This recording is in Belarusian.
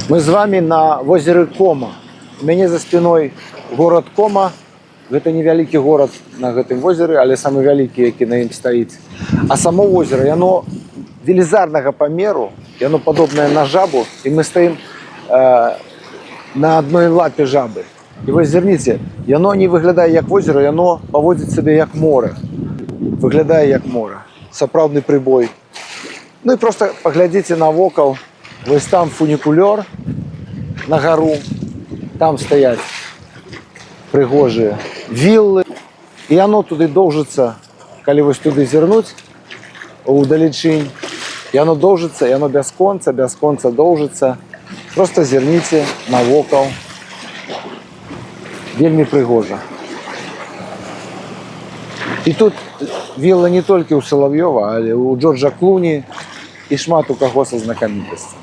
Мы з вами на возеры Кома. У мяне за спиной город Кома. Гэта невялікі город на гэтым возеры, але самы вялікі, які на ім стаіць. А само озеро, яно велізарнага памеру, яно падобнае на жабу, і мы стаім на адной лапе жабы. І вось зірніце, яно не выглядае як возера, яно паводзіць сябе як море. Выглядае як море. Сапраўдны прыбой. Ну і просто паглядзіце навокал. Вось там фунікулёр на гару. Там стаяць прыгожыя віллы. І яно туды доўжыцца, калі вось туды зірнуць удалечынь. Яно доўжыцца, яно бясконца доўжыцца. Просто зірніце навокал. Вельмі прыгожа. І тут вілла не толькі ў Салав'ёва, але ў Джорджа Клуні і шмат у каго са знакамітасцей.